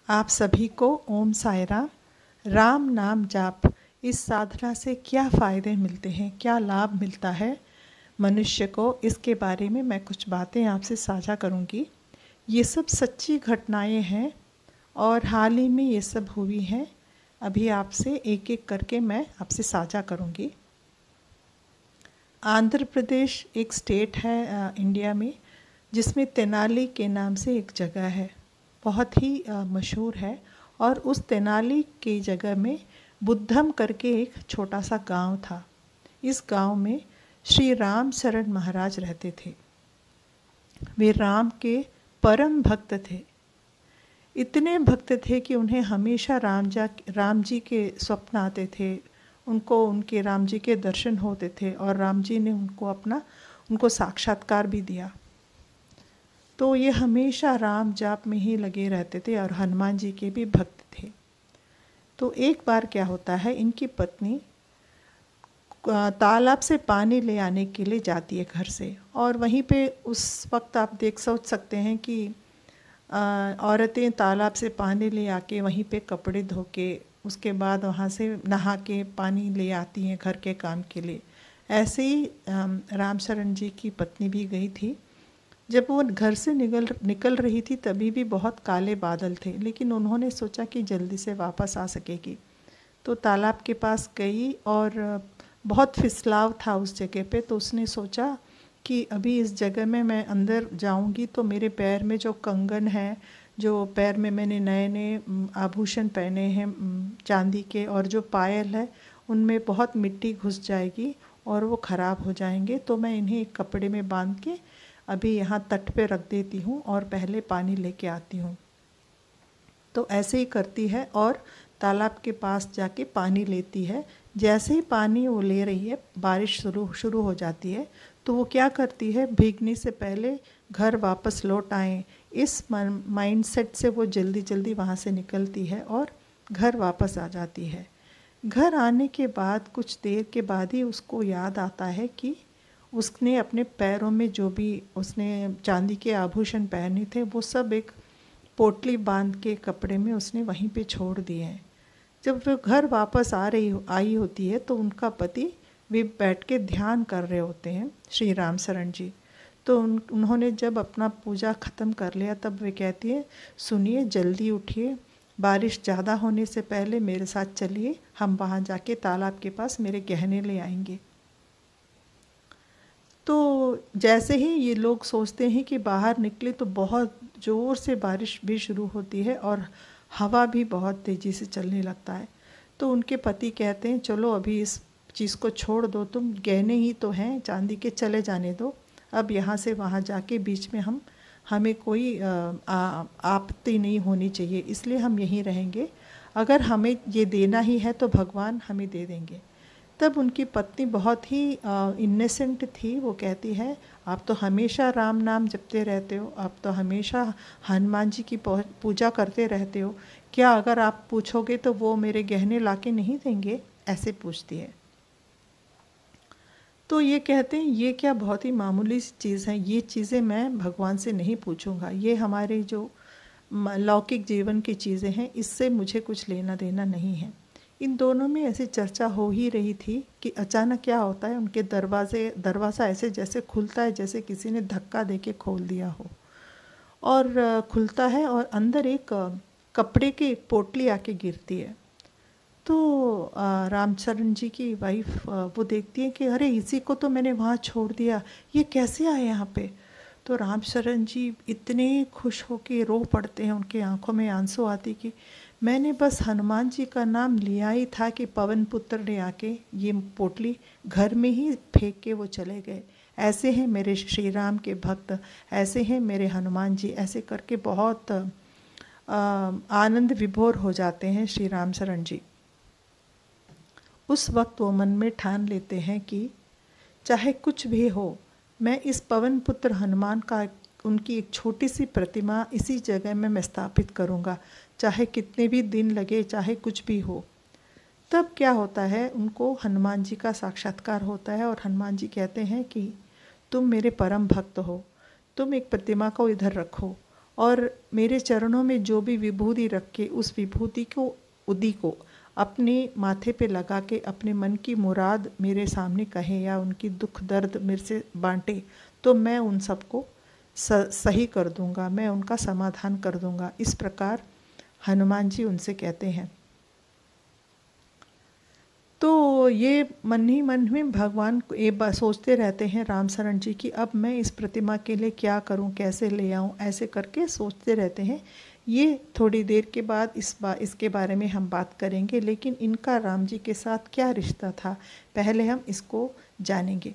आप सभी को ओम साई राम। राम नाम जाप इस साधना से क्या फ़ायदे मिलते हैं, क्या लाभ मिलता है मनुष्य को, इसके बारे में मैं कुछ बातें आपसे साझा करूंगी। ये सब सच्ची घटनाएं हैं और हाल ही में ये सब हुई हैं। अभी आपसे एक एक करके मैं आपसे साझा करूंगी। आंध्र प्रदेश एक स्टेट है इंडिया में, जिसमें तेनाली के नाम से एक जगह है, बहुत ही मशहूर है। और उस तेनाली की जगह में बुद्धम करके एक छोटा सा गांव था। इस गांव में श्री राम शरण महाराज रहते थे। वे राम के परम भक्त थे। इतने भक्त थे कि उन्हें हमेशा राम जी के स्वप्न आते थे। उनको उनके राम जी के दर्शन होते थे और राम जी ने उनको साक्षात्कार भी दिया। तो ये हमेशा राम जाप में ही लगे रहते थे और हनुमान जी के भी भक्त थे। तो एक बार क्या होता है, इनकी पत्नी तालाब से पानी ले आने के लिए जाती है घर से, और वहीं पे उस वक्त आप सोच सकते हैं कि औरतें तालाब से पानी ले आके वहीं पे कपड़े धो के उसके बाद वहाँ से नहा के पानी ले आती हैं घर के काम के लिए। ऐसे ही रामशरण जी की पत्नी भी गई थी। जब वो घर से निकल रही थी तभी भी बहुत काले बादल थे, लेकिन उन्होंने सोचा कि जल्दी से वापस आ सकेगी, तो तालाब के पास गई और बहुत फिसलाव था उस जगह पे। तो उसने सोचा कि अभी इस जगह में मैं अंदर जाऊंगी तो मेरे पैर में जो कंगन है, जो पैर में मैंने नए नए आभूषण पहने हैं चांदी के, और जो पायल है उनमें बहुत मिट्टी घुस जाएगी और वो ख़राब हो जाएंगे। तो मैं इन्हें एक कपड़े में बांध के अभी यहाँ तट पे रख देती हूँ और पहले पानी लेके आती हूँ। तो ऐसे ही करती है और तालाब के पास जाके पानी लेती है। जैसे ही पानी वो ले रही है, बारिश शुरू हो जाती है। तो वो क्या करती है, भीगने से पहले घर वापस लौट आए, इस माइंडसेट से वो जल्दी जल्दी वहाँ से निकलती है और घर वापस आ जाती है। घर आने के बाद कुछ देर के बाद ही उसको याद आता है कि उसने अपने पैरों में जो भी उसने चांदी के आभूषण पहने थे वो सब एक पोटली बांध के कपड़े में उसने वहीं पे छोड़ दिए हैं। जब वो घर वापस आई होती है तो उनका पति वे बैठ के ध्यान कर रहे होते हैं, श्री राम शरण जी। तो उन्होंने जब अपना पूजा ख़त्म कर लिया तब वे कहती है, सुनिए जल्दी उठिए, बारिश ज़्यादा होने से पहले मेरे साथ चलिए, हम वहाँ जाके तालाब के पास मेरे गहने ले आएंगे। तो जैसे ही ये लोग सोचते हैं कि बाहर निकले तो बहुत ज़ोर से बारिश भी शुरू होती है और हवा भी बहुत तेज़ी से चलने लगता है। तो उनके पति कहते हैं, चलो अभी इस चीज़ को छोड़ दो, तुम गहने ही तो हैं चांदी के, चले जाने दो। अब यहाँ से वहाँ जाके बीच में हमें कोई आपत्ति नहीं होनी चाहिए, इसलिए हम यहीं रहेंगे। अगर हमें ये देना ही है तो भगवान हमें दे देंगे। तब उनकी पत्नी बहुत ही इन्नोसेंट थी। वो कहती है, आप तो हमेशा राम नाम जपते रहते हो, आप तो हमेशा हनुमान जी की पूजा करते रहते हो, क्या अगर आप पूछोगे तो वो मेरे गहने लाके नहीं देंगे? ऐसे पूछती है। तो ये कहते हैं, ये क्या बहुत ही मामूली चीज़ है, ये चीज़ें मैं भगवान से नहीं पूछूंगा, ये हमारे जो लौकिक जीवन की चीज़ें हैं इससे मुझे कुछ लेना देना नहीं है। इन दोनों में ऐसी चर्चा हो ही रही थी कि अचानक क्या होता है, उनके दरवाज़ा ऐसे जैसे खुलता है, जैसे किसी ने धक्का देके खोल दिया हो, और खुलता है और अंदर एक कपड़े की पोटली आके गिरती है। तो रामचरण जी की वाइफ वो देखती है कि अरे इसी को तो मैंने वहाँ छोड़ दिया, ये कैसे आए यहाँ पे? तो रामचरण जी इतने खुश होके रो पड़ते हैं, उनके आंखों में आंसू आती कि मैंने बस हनुमान जी का नाम लिया ही था कि पवन पुत्र ने आके ये पोटली घर में ही फेंक के वो चले गए। ऐसे हैं मेरे श्री राम के भक्त, ऐसे हैं मेरे हनुमान जी। ऐसे करके बहुत आनंद विभोर हो जाते हैं श्री राम शरण जी। उस वक्त वो मन में ठान लेते हैं कि चाहे कुछ भी हो, मैं इस पवन पुत्र हनुमान का उनकी एक छोटी सी प्रतिमा इसी जगह में मैं स्थापित करूँगा, चाहे कितने भी दिन लगे, चाहे कुछ भी हो। तब क्या होता है, उनको हनुमान जी का साक्षात्कार होता है और हनुमान जी कहते हैं कि तुम मेरे परम भक्त हो, तुम एक प्रतिमा को इधर रखो और मेरे चरणों में जो भी विभूति रख के उस विभूति को उदी को अपने माथे पे लगा के अपने मन की मुराद मेरे सामने कहे या उनकी दुख दर्द मेरे से बांटे, तो मैं उन सबको सही कर दूंगा, मैं उनका समाधान कर दूंगा। इस प्रकार हनुमान जी उनसे कहते हैं। तो ये मन ही मन में भगवान ये सोचते रहते हैं रामशरण जी कि अब मैं इस प्रतिमा के लिए क्या करूं, कैसे ले आऊं, ऐसे करके सोचते रहते हैं। ये थोड़ी देर के बाद इसके बारे में हम बात करेंगे, लेकिन इनका राम जी के साथ क्या रिश्ता था पहले हम इसको जानेंगे।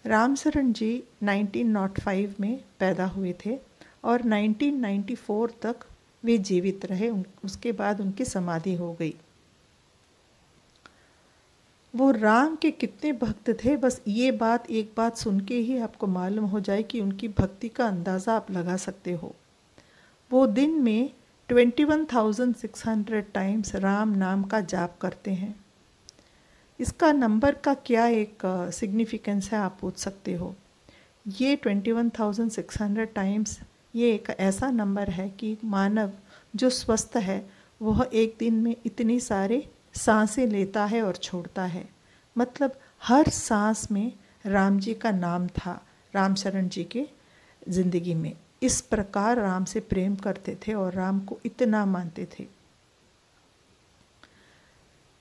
रामशरण जी 1905 में पैदा हुए थे और 1994 तक वे जीवित रहे। उसके बाद उनकी समाधि हो गई। वो राम के कितने भक्त थे, बस ये बात एक बात सुन के ही आपको मालूम हो जाए कि उनकी भक्ति का अंदाज़ा आप लगा सकते हो। वो दिन में 21,600 टाइम्स राम नाम का जाप करते हैं। इसका नंबर का क्या एक सिग्निफिकेंस है आप पूछ सकते हो। ये 21,600 टाइम्स ये एक ऐसा नंबर है कि मानव जो स्वस्थ है वह एक दिन में इतनी सारे सांसें लेता है और छोड़ता है। मतलब हर सांस में राम जी का नाम था रामशरण जी के ज़िंदगी में। इस प्रकार राम से प्रेम करते थे और राम को इतना मानते थे।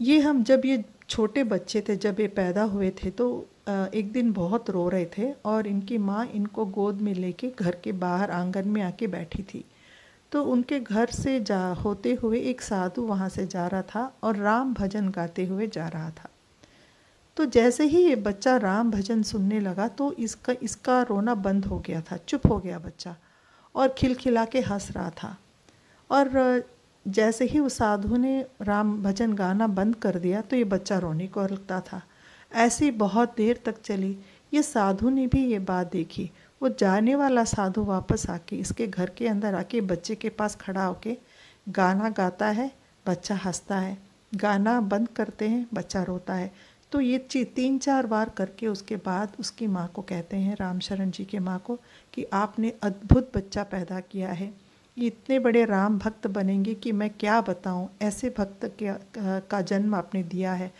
ये हम जब ये छोटे बच्चे थे, जब ये पैदा हुए थे, तो एक दिन बहुत रो रहे थे और इनकी माँ इनको गोद में लेके घर के बाहर आंगन में आके बैठी थी। तो उनके घर से होते हुए एक साधु वहाँ से जा रहा था और राम भजन गाते हुए जा रहा था। तो जैसे ही ये बच्चा राम भजन सुनने लगा तो इसका रोना बंद हो गया था, चुप हो गया बच्चा और खिलखिला के हंस रहा था। और जैसे ही उस साधु ने राम भजन गाना बंद कर दिया तो ये बच्चा रोने को लगता था। ऐसी बहुत देर तक चली। ये साधु ने भी ये बात देखी। वो जाने वाला साधु वापस आके इसके घर के अंदर आके बच्चे के पास खड़ा होके गाना गाता है, बच्चा हंसता है। गाना बंद करते हैं, बच्चा रोता है। तो ये 3-4 बार करके उसके बाद उसकी माँ को कहते हैं, रामशरण जी के माँ को, कि आपने अद्भुत बच्चा पैदा किया है। ये इतने बड़े राम भक्त बनेंगे कि मैं क्या बताऊँ, ऐसे भक्त का जन्म आपने दिया है,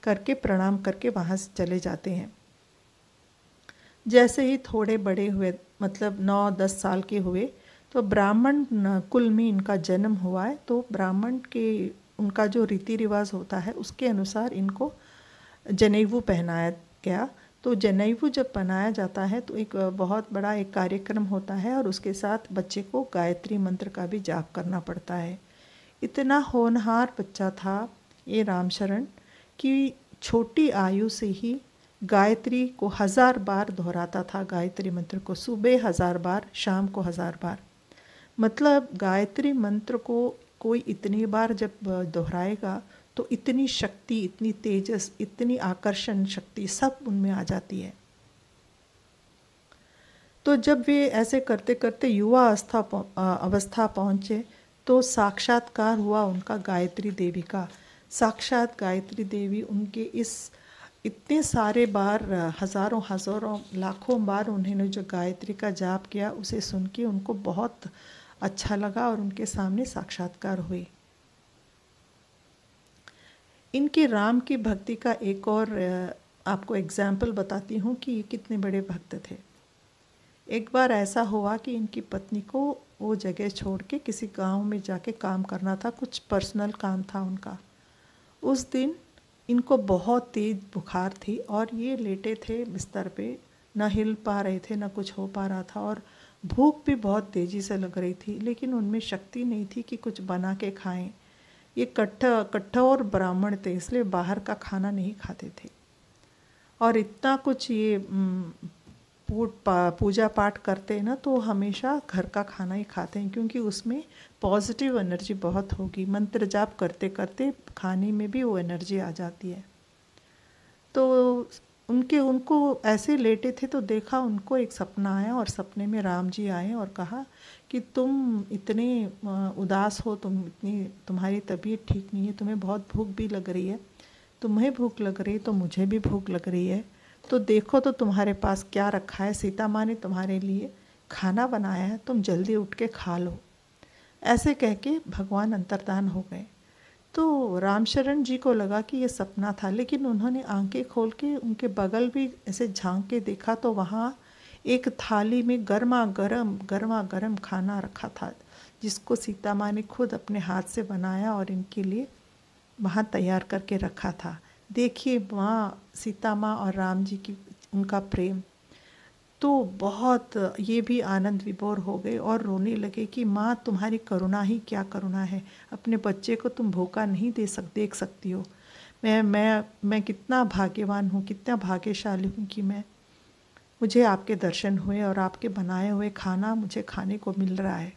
करके प्रणाम करके वहाँ से चले जाते हैं। जैसे ही थोड़े बड़े हुए, मतलब 9-10 साल के हुए, तो ब्राह्मण कुल में इनका जन्म हुआ है। तो ब्राह्मण के उनका जो रीति रिवाज होता है उसके अनुसार इनको जनेऊ पहनाया गया। तो जनेऊ जब पहनाया जाता है तो एक बहुत बड़ा एक कार्यक्रम होता है और उसके साथ बच्चे को गायत्री मंत्र का भी जाप करना पड़ता है। इतना होनहार बच्चा था ये रामशरण कि छोटी आयु से ही गायत्री को 1000 बार दोहराता था। गायत्री मंत्र को सुबह 1000 बार, शाम को 1000 बार। मतलब गायत्री मंत्र को कोई इतनी बार जब दोहराएगा तो इतनी शक्ति, इतनी तेजस, इतनी आकर्षण शक्ति सब उनमें आ जाती है। तो जब वे ऐसे करते करते युवा अवस्था पहुँचे तो साक्षात्कार हुआ उनका गायत्री देवी का। साक्षात गायत्री देवी उनके इस इतने सारे बार, हज़ारों लाखों बार उन्होंने जो गायत्री का जाप किया उसे सुन के उनको बहुत अच्छा लगा और उनके सामने साक्षात्कार हुई। इनके राम की भक्ति का एक और आपको एग्जाम्पल बताती हूँ कि ये कितने बड़े भक्त थे। एक बार ऐसा हुआ कि इनकी पत्नी को वो जगह छोड़ के किसी गांव में जाके काम करना था, कुछ पर्सनल काम था उनका। उस दिन इनको बहुत तेज़ बुखार थी और ये लेटे थे बिस्तर पे, ना हिल पा रहे थे, ना कुछ हो पा रहा था और भूख भी बहुत तेज़ी से लग रही थी, लेकिन उनमें शक्ति नहीं थी कि कुछ बना के खाएं। ये कट्ठोर ब्राह्मण थे, इसलिए बाहर का खाना नहीं खाते थे और इतना कुछ ये पूजा पाठ करते हैं ना तो हमेशा घर का खाना ही खाते हैं, क्योंकि उसमें पॉजिटिव एनर्जी बहुत होगी। मंत्र जाप करते करते खाने में भी वो एनर्जी आ जाती है। तो उनको ऐसे लेटे थे तो देखा उनको एक सपना आया और सपने में राम जी आए और कहा कि तुम इतने उदास हो, तुम्हारी तबीयत ठीक नहीं है, तुम्हें बहुत भूख भी लग रही है, तुम्हें भूख लग रही है तो मुझे भी भूख लग रही है, तो देखो तो तुम्हारे पास क्या रखा है। सीता माँ ने तुम्हारे लिए खाना बनाया है, तुम जल्दी उठ के खा लो। ऐसे कह के भगवान अंतर्धान हो गए। तो रामशरण जी को लगा कि ये सपना था, लेकिन उन्होंने आंखें खोल के उनके बगल भी ऐसे झांक के देखा तो वहाँ एक थाली में गर्मा गर्म खाना रखा था, जिसको सीता माँ ने खुद अपने हाथ से बनाया और इनके लिए वहाँ तैयार करके रखा था। देखिए माँ, सीता माँ और राम जी की उनका प्रेम। तो बहुत ये भी आनंद विभोर हो गए और रोने लगे कि माँ तुम्हारी करुणा ही क्या करुणा है, अपने बच्चे को तुम भूखा नहीं देख सकती हो। मैं कितना भाग्यवान हूँ, कितना भाग्यशाली हूँ कि मुझे आपके दर्शन हुए और आपके बनाए हुए खाना मुझे खाने को मिल रहा है।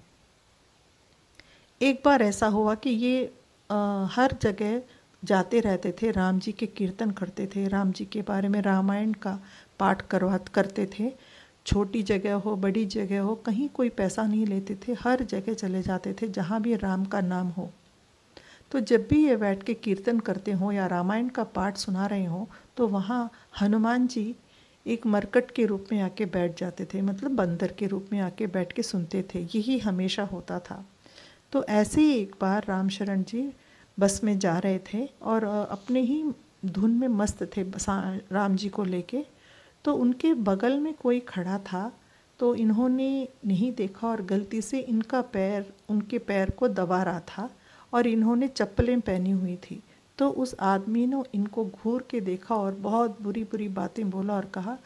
एक बार ऐसा हुआ कि ये हर जगह जाते रहते थे, राम जी के कीर्तन करते थे, राम जी के बारे में रामायण का पाठ करते थे। छोटी जगह हो बड़ी जगह हो, कहीं कोई पैसा नहीं लेते थे, हर जगह चले जाते थे जहाँ भी राम का नाम हो। तो जब भी ये बैठ के कीर्तन करते हो या रामायण का पाठ सुना रहे हो तो वहाँ हनुमान जी एक मरकट के रूप में आके बैठ जाते थे, मतलब बंदर के रूप में आके बैठ के सुनते थे। यही हमेशा होता था। तो ऐसे ही एक बार रामशरण जी बस में जा रहे थे और अपने ही धुन में मस्त थे राम जी को लेके। तो उनके बगल में कोई खड़ा था, तो इन्होंने नहीं देखा और गलती से इनका पैर उनके पैर को दबा रहा था और इन्होंने चप्पलें पहनी हुई थी। तो उस आदमी ने इनको घूर के देखा और बहुत बुरी बुरी बातें बोला और कहा,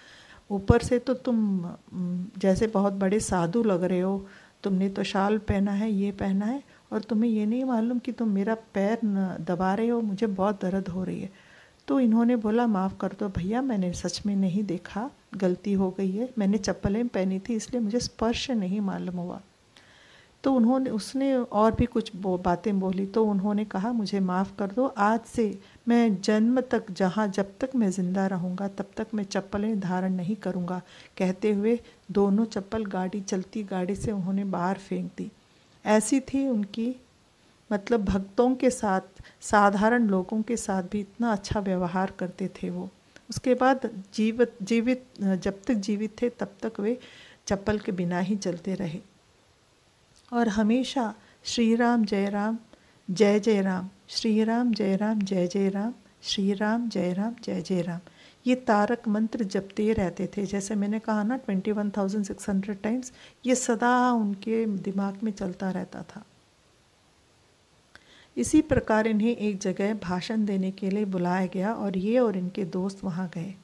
ऊपर से तो तुम जैसे बहुत बड़े साधु लग रहे हो, तुमने तो शाल पहना है, ये पहना है, और तुम्हें ये नहीं मालूम कि तुम मेरा पैर दबा रहे हो, मुझे बहुत दर्द हो रही है। तो इन्होंने बोला, माफ़ कर दो भैया, मैंने सच में नहीं देखा, गलती हो गई है, मैंने चप्पलें पहनी थी इसलिए मुझे स्पर्श नहीं मालूम हुआ। तो उसने और भी कुछ बातें बोली। तो उन्होंने कहा, मुझे माफ़ कर दो, आज से मैं जन्म तक जब तक मैं ज़िंदा रहूँगा तब तक मैं चप्पलें धारण नहीं करूँगा। कहते हुए दोनों चप्पल चलती गाड़ी से उन्होंने बाहर फेंक दी। ऐसी थी उनकी, मतलब भक्तों के साथ, साधारण लोगों के साथ भी इतना अच्छा व्यवहार करते थे वो। उसके बाद जब तक जीवित थे तब तक वे चप्पल के बिना ही चलते रहे और हमेशा श्री राम जय राम जय जय राम, श्री राम जय राम जय जय राम, श्री राम जय राम जय जय राम, ये तारक मंत्र जपते रहते थे। जैसे मैंने कहा ना 21,600 टाइम्स, ये सदा उनके दिमाग में चलता रहता था। इसी प्रकार इन्हें एक जगह भाषण देने के लिए बुलाया गया और ये और इनके दोस्त वहाँ गए।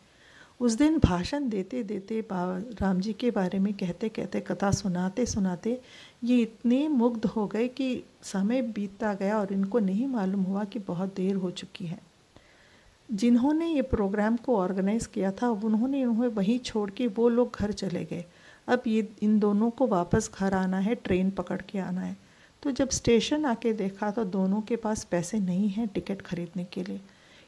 उस दिन भाषण देते देते राम जी के बारे में कहते कहते, कथा सुनाते सुनाते ये इतने मुग्ध हो गए कि समय बीतता गया और इनको नहीं मालूम हुआ कि बहुत देर हो चुकी है। जिन्होंने ये प्रोग्राम को ऑर्गेनाइज़ किया था उन्होंने वहीं छोड़ के वो लोग घर चले गए। अब ये इन दोनों को वापस घर आना है, ट्रेन पकड़ के आना है। तो जब स्टेशन आके देखा तो दोनों के पास पैसे नहीं हैं टिकट खरीदने के लिए,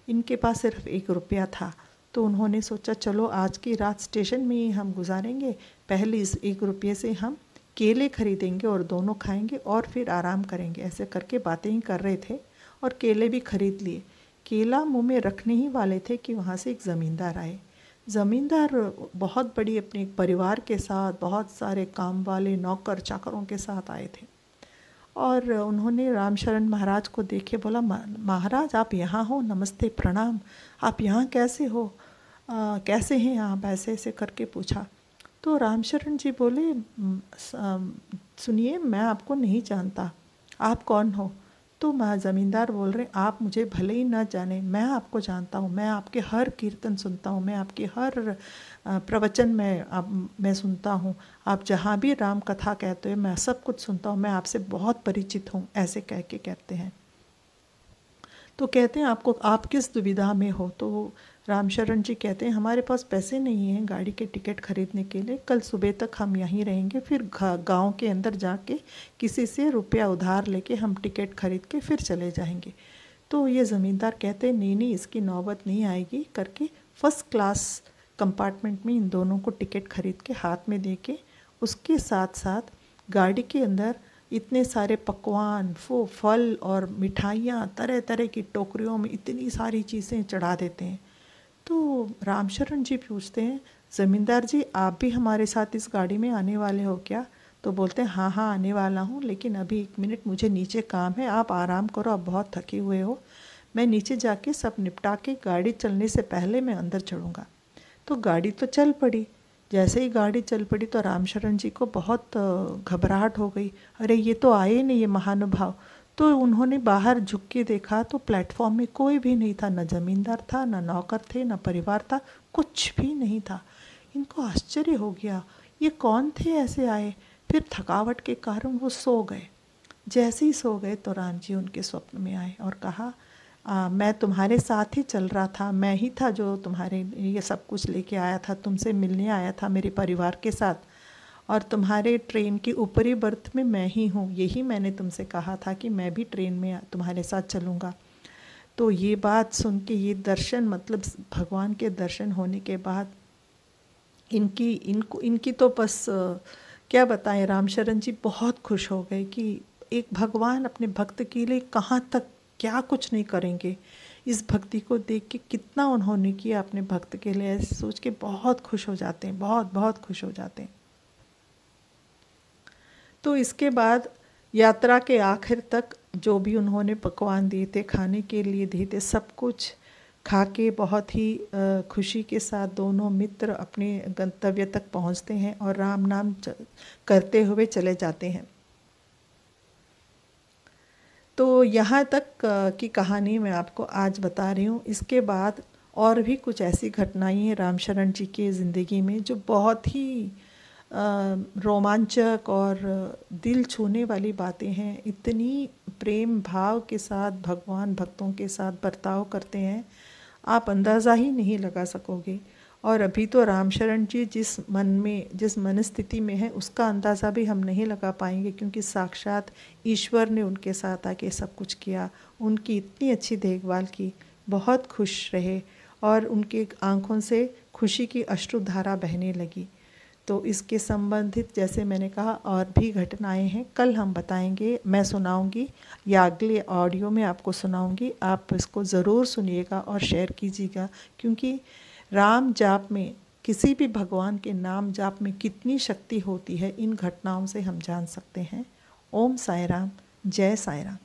इनके पास सिर्फ 1 रुपया था। तो उन्होंने सोचा, चलो आज की रात स्टेशन में ही हम गुजारेंगे, पहले इस 1 रुपये से हम केले खरीदेंगे और दोनों खाएंगे और फिर आराम करेंगे। ऐसे करके बातें ही कर रहे थे और केले भी खरीद लिए। केला मुंह में रखने ही वाले थे कि वहाँ से एक ज़मींदार आए। ज़मींदार बहुत बड़ी अपने एक परिवार के साथ, बहुत सारे काम वाले नौकर चाकरों के साथ आए थे और उन्होंने रामशरण महाराज को देखे बोला, महाराज आप यहाँ हो, नमस्ते प्रणाम, आप यहाँ कैसे हो, कैसे हैं आप, ऐसे ऐसे करके पूछा। तो रामशरण जी बोले, सुनिए मैं आपको नहीं जानता, आप कौन हो। तो ज़मींदार बोल रहे, आप मुझे भले ही ना जाने, मैं आपको जानता हूँ, मैं आपके हर कीर्तन सुनता हूँ, मैं आपके हर प्रवचन मैं सुनता हूँ, आप जहाँ भी राम कथा कहते हो मैं सब कुछ सुनता हूँ, मैं आपसे बहुत परिचित हूँ, ऐसे कह के कहते हैं। तो कहते हैं, आप किस दुविधा में हो। तो रामशरण जी कहते हैं, हमारे पास पैसे नहीं हैं गाड़ी के टिकट खरीदने के लिए, कल सुबह तक हम यहीं रहेंगे, फिर गांव के अंदर जाके किसी से रुपया उधार लेके हम टिकट खरीद के फिर चले जाएंगे। तो ये ज़मींदार कहते हैं, नहीं इसकी नौबत नहीं आएगी करके फर्स्ट क्लास कंपार्टमेंट में इन दोनों को टिकट खरीद के हाथ में दे के, उसके साथ साथ गाड़ी के अंदर इतने सारे पकवान, फल और मिठाइयाँ तरह तरह की टोकरियों में इतनी सारी चीज़ें चढ़ा देते हैं। तो रामशरण जी पूछते हैं, ज़मींदार जी आप भी हमारे साथ इस गाड़ी में आने वाले हो क्या? तो बोलते हैं हाँ हाँ आने वाला हूँ, लेकिन अभी 1 मिनट मुझे नीचे काम है, आप आराम करो, आप बहुत थके हुए हो, मैं नीचे जाके सब निपटा के गाड़ी चलने से पहले मैं अंदर चढ़ूँगा। तो गाड़ी तो चल पड़ी। जैसे ही गाड़ी चल पड़ी तो रामशरण जी को बहुत घबराहट हो गई, अरे ये तो आए नहीं ये महानुभाव। तो उन्होंने बाहर झुक के देखा तो प्लेटफॉर्म में कोई भी नहीं था, न ज़मींदार था, न नौकर थे, न परिवार था, कुछ भी नहीं था। इनको आश्चर्य हो गया, ये कौन थे ऐसे आए? फिर थकावट के कारण वो सो गए। जैसे ही सो गए तो राम जी उनके स्वप्न में आए और कहा, मैं तुम्हारे साथ ही चल रहा था, मैं ही था जो तुम्हारे ये सब कुछ लेके आया था, तुमसे मिलने आया था मेरे परिवार के साथ, और तुम्हारे ट्रेन की ऊपरी बर्थ में मैं ही हूँ, यही मैंने तुमसे कहा था कि मैं भी ट्रेन में तुम्हारे साथ चलूँगा। तो ये बात सुन के, ये दर्शन मतलब भगवान के दर्शन होने के बाद इनकी तो बस क्या बताएं, रामशरण जी बहुत खुश हो गए कि एक भगवान अपने भक्त के लिए कहाँ तक क्या कुछ नहीं करेंगे। इस भक्ति को देख के कितना उन्होंने किया अपने भक्त के लिए, ऐसे सोच के बहुत खुश हो जाते हैं, बहुत बहुत खुश हो जाते हैं। तो इसके बाद यात्रा के आखिर तक जो भी उन्होंने पकवान दिए थे, खाने के लिए दिए थे, सब कुछ खा के बहुत ही खुशी के साथ दोनों मित्र अपने गंतव्य तक पहुंचते हैं और राम नाम करते हुए चले जाते हैं। तो यहाँ तक की कहानी मैं आपको आज बता रही हूँ। इसके बाद और भी कुछ ऐसी घटनाएं हैं रामशरण जी की ज़िंदगी में जो बहुत ही रोमांचक और दिल छूने वाली बातें हैं। इतनी प्रेम भाव के साथ भगवान भक्तों के साथ बर्ताव करते हैं, आप अंदाज़ा ही नहीं लगा सकोगे। और अभी तो रामशरण जी जिस मनस्थिति में है उसका अंदाज़ा भी हम नहीं लगा पाएंगे, क्योंकि साक्षात ईश्वर ने उनके साथ आके सब कुछ किया, उनकी इतनी अच्छी देखभाल की, बहुत खुश रहे और उनके आँखों से खुशी की अश्रुधारा बहने लगी। तो इसके संबंधित जैसे मैंने कहा और भी घटनाएं हैं, कल हम बताएंगे, मैं सुनाऊंगी या अगले ऑडियो में आपको सुनाऊंगी। आप इसको ज़रूर सुनिएगा और शेयर कीजिएगा, क्योंकि राम जाप में, किसी भी भगवान के नाम जाप में कितनी शक्ति होती है इन घटनाओं से हम जान सकते हैं। ओम साई राम, जय साई राम।